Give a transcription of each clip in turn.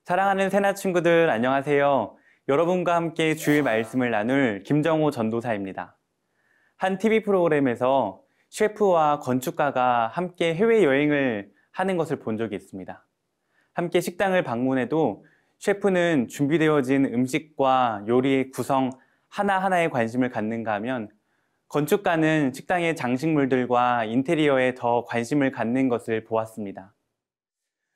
사랑하는 새나 친구들 안녕하세요. 여러분과 함께 주일 말씀을 나눌 김정호 전도사입니다. 한 TV 프로그램에서 셰프와 건축가가 함께 해외여행을 하는 것을 본 적이 있습니다. 함께 식당을 방문해도 셰프는 준비되어진 음식과 요리의 구성 하나하나에 관심을 갖는가 하면 건축가는 식당의 장식물들과 인테리어에 더 관심을 갖는 것을 보았습니다.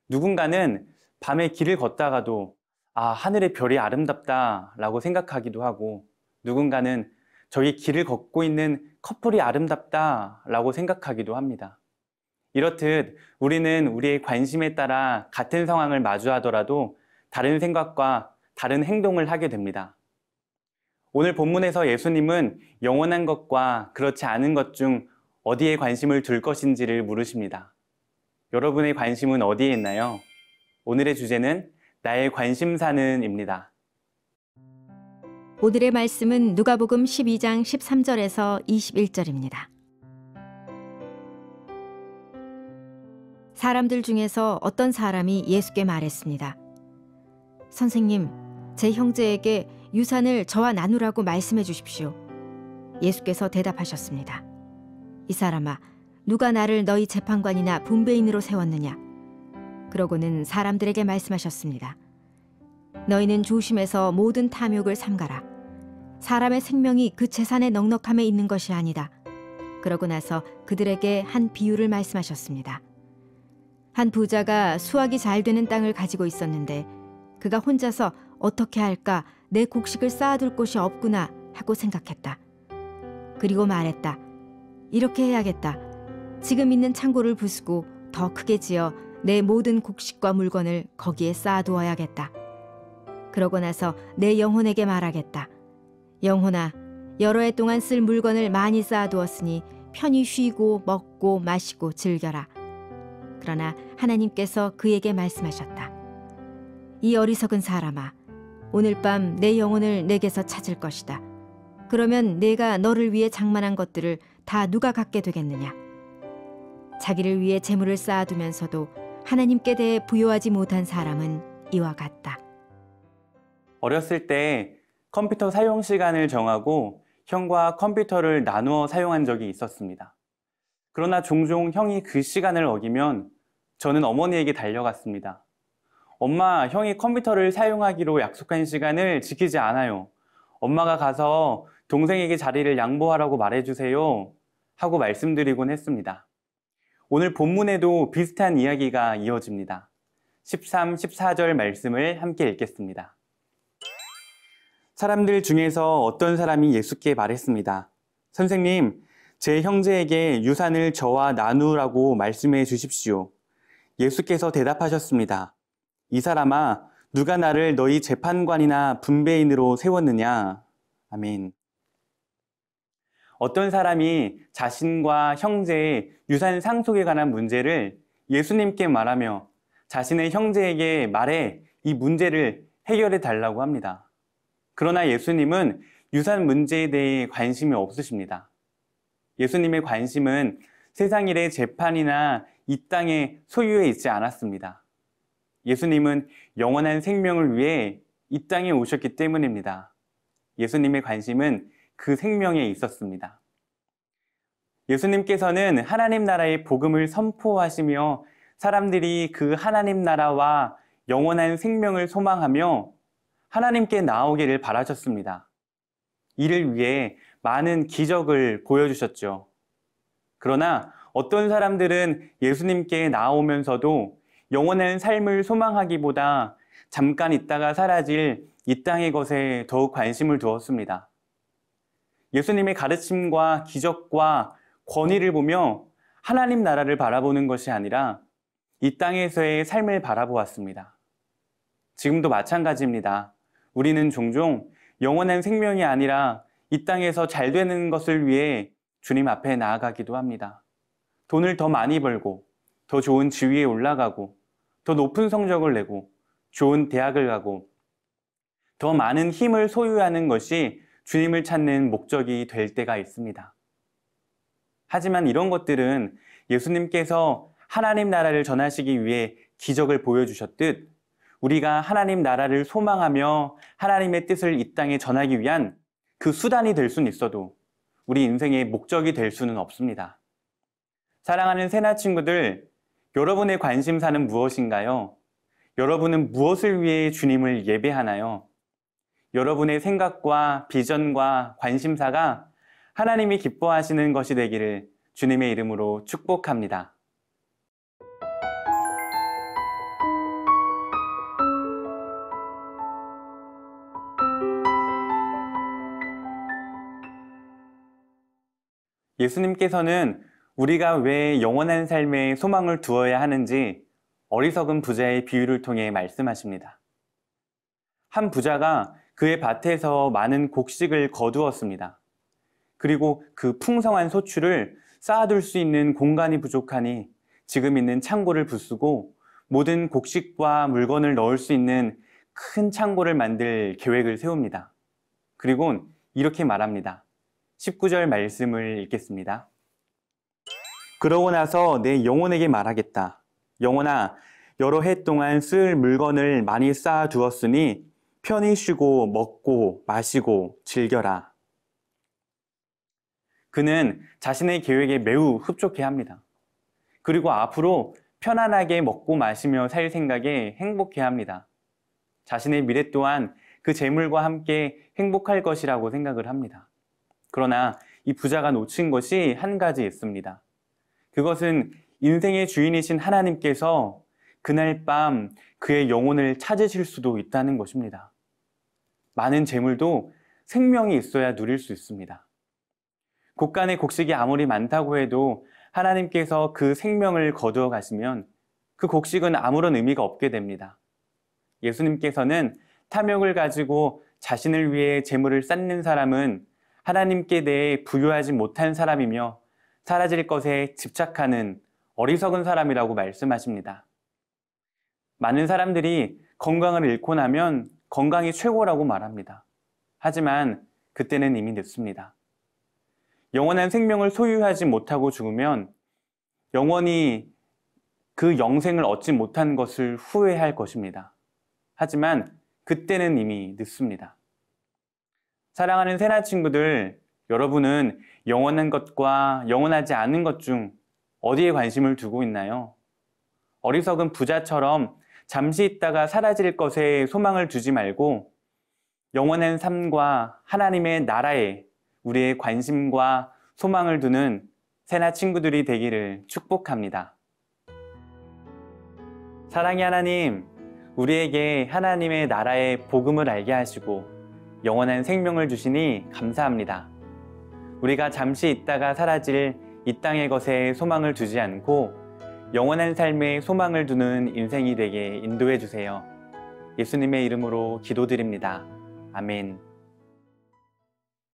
누군가는 밤에 길을 걷다가도 하늘의 별이 아름답다 라고 생각하기도 하고, 누군가는 저기 길을 걷고 있는 커플이 아름답다 라고 생각하기도 합니다. 이렇듯 우리는 우리의 관심에 따라 같은 상황을 마주하더라도 다른 생각과 다른 행동을 하게 됩니다. 오늘 본문에서 예수님은 영원한 것과 그렇지 않은 것 중 어디에 관심을 둘 것인지를 물으십니다. 여러분의 관심은 어디에 있나요? 오늘의 주제는 나의 관심사는입니다. 오늘의 말씀은 누가복음 12장 13절에서 21절입니다. 사람들 중에서 어떤 사람이 예수께 말했습니다. 선생님, 제 형제에게 유산을 저와 나누라고 말씀해 주십시오. 예수께서 대답하셨습니다. 이 사람아, 누가 나를 너희 재판관이나 분배인으로 세웠느냐? 그러고는 사람들에게 말씀하셨습니다. 너희는 조심해서 모든 탐욕을 삼가라. 사람의 생명이 그 재산의 넉넉함에 있는 것이 아니다. 그러고 나서 그들에게 한 비유를 말씀하셨습니다. 한 부자가 수확이 잘 되는 땅을 가지고 있었는데 그가 혼자서 어떻게 할까, 내 곡식을 쌓아둘 곳이 없구나 하고 생각했다. 그리고 말했다. 이렇게 해야겠다. 지금 있는 창고를 부수고 더 크게 지어 내 모든 곡식과 물건을 거기에 쌓아두어야겠다. 그러고 나서 내 영혼에게 말하겠다. 영혼아, 여러 해 동안 쓸 물건을 많이 쌓아두었으니 편히 쉬고 먹고 마시고 즐겨라. 그러나 하나님께서 그에게 말씀하셨다. 이 어리석은 사람아, 오늘 밤 내 영혼을 내게서 찾을 것이다. 그러면 내가 너를 위해 장만한 것들을 다 누가 갖게 되겠느냐? 자기를 위해 재물을 쌓아두면서도 하나님께 대해 부요하지 못한 사람은 이와 같다. 어렸을 때 컴퓨터 사용 시간을 정하고 형과 컴퓨터를 나누어 사용한 적이 있었습니다. 그러나 종종 형이 그 시간을 어기면 저는 어머니에게 달려갔습니다. 엄마, 형이 컴퓨터를 사용하기로 약속한 시간을 지키지 않아요. 엄마가 가서 동생에게 자리를 양보하라고 말해주세요 하고 말씀드리곤 했습니다. 오늘 본문에도 비슷한 이야기가 이어집니다. 13, 14절 말씀을 함께 읽겠습니다. 사람들 중에서 어떤 사람이 예수께 말했습니다. 선생님, 제 형제에게 유산을 저와 나누라고 말씀해 주십시오. 예수께서 대답하셨습니다. 이 사람아, 누가 나를 너희 재판관이나 분배인으로 세웠느냐? 아멘. 어떤 사람이 자신과 형제의 유산 상속에 관한 문제를 예수님께 말하며 자신의 형제에게 말해 이 문제를 해결해 달라고 합니다. 그러나 예수님은 유산 문제에 대해 관심이 없으십니다. 예수님의 관심은 세상 일의 재판이나 이 땅의 소유에 있지 않았습니다. 예수님은 영원한 생명을 위해 이 땅에 오셨기 때문입니다. 예수님의 관심은 그 생명에 있었습니다. 예수님께서는 하나님 나라의 복음을 선포하시며 사람들이 그 하나님 나라와 영원한 생명을 소망하며 하나님께 나오기를 바라셨습니다. 이를 위해 많은 기적을 보여주셨죠. 그러나 어떤 사람들은 예수님께 나오면서도 영원한 삶을 소망하기보다 잠깐 있다가 사라질 이 땅의 것에 더욱 관심을 두었습니다. 예수님의 가르침과 기적과 권위를 보며 하나님 나라를 바라보는 것이 아니라 이 땅에서의 삶을 바라보았습니다. 지금도 마찬가지입니다. 우리는 종종 영원한 생명이 아니라 이 땅에서 잘 되는 것을 위해 주님 앞에 나아가기도 합니다. 돈을 더 많이 벌고, 더 좋은 지위에 올라가고, 더 높은 성적을 내고, 좋은 대학을 가고, 더 많은 힘을 소유하는 것이 주님을 찾는 목적이 될 때가 있습니다. 하지만 이런 것들은 예수님께서 하나님 나라를 전하시기 위해 기적을 보여주셨듯 우리가 하나님 나라를 소망하며 하나님의 뜻을 이 땅에 전하기 위한 그 수단이 될 수는 있어도 우리 인생의 목적이 될 수는 없습니다. 사랑하는 새나 친구들, 여러분의 관심사는 무엇인가요? 여러분은 무엇을 위해 주님을 예배하나요? 여러분의 생각과 비전과 관심사가 하나님이 기뻐하시는 것이 되기를 주님의 이름으로 축복합니다. 예수님께서는 우리가 왜 영원한 삶에 소망을 두어야 하는지 어리석은 부자의 비유를 통해 말씀하십니다. 한 부자가 그의 밭에서 많은 곡식을 거두었습니다. 그리고 그 풍성한 소출을 쌓아둘 수 있는 공간이 부족하니 지금 있는 창고를 부수고 모든 곡식과 물건을 넣을 수 있는 큰 창고를 만들 계획을 세웁니다. 그리고 이렇게 말합니다. 19절 말씀을 읽겠습니다. 그러고 나서 내 영혼에게 말하겠다. 영혼아, 여러 해 동안 쓸 물건을 많이 쌓아두었으니 편히 쉬고 먹고 마시고 즐겨라. 그는 자신의 계획에 매우 흡족해합니다. 그리고 앞으로 편안하게 먹고 마시며 살 생각에 행복해합니다. 자신의 미래 또한 그 재물과 함께 행복할 것이라고 생각을 합니다. 그러나 이 부자가 놓친 것이 한 가지 있습니다. 그것은 인생의 주인이신 하나님께서 그날 밤 그의 영혼을 찾으실 수도 있다는 것입니다. 많은 재물도 생명이 있어야 누릴 수 있습니다. 곳간의 곡식이 아무리 많다고 해도 하나님께서 그 생명을 거두어 가시면 그 곡식은 아무런 의미가 없게 됩니다. 예수님께서는 탐욕을 가지고 자신을 위해 재물을 쌓는 사람은 하나님께 대해 부유하지 못한 사람이며 사라질 것에 집착하는 어리석은 사람이라고 말씀하십니다. 많은 사람들이 건강을 잃고 나면 건강이 최고라고 말합니다. 하지만 그때는 이미 늦습니다. 영원한 생명을 소유하지 못하고 죽으면 영원히 그 영생을 얻지 못한 것을 후회할 것입니다. 하지만 그때는 이미 늦습니다. 사랑하는 새나 친구들, 여러분은 영원한 것과 영원하지 않은 것 중 어디에 관심을 두고 있나요? 어리석은 부자처럼 잠시 있다가 사라질 것에 소망을 두지 말고 영원한 삶과 하나님의 나라에 우리의 관심과 소망을 두는 새나 친구들이 되기를 축복합니다. 사랑의 하나님, 우리에게 하나님의 나라의 복음을 알게 하시고 영원한 생명을 주시니 감사합니다. 우리가 잠시 있다가 사라질 이 땅의 것에 소망을 두지 않고 영원한 삶에 소망을 두는 인생이 되게 인도해 주세요. 예수님의 이름으로 기도드립니다. 아멘.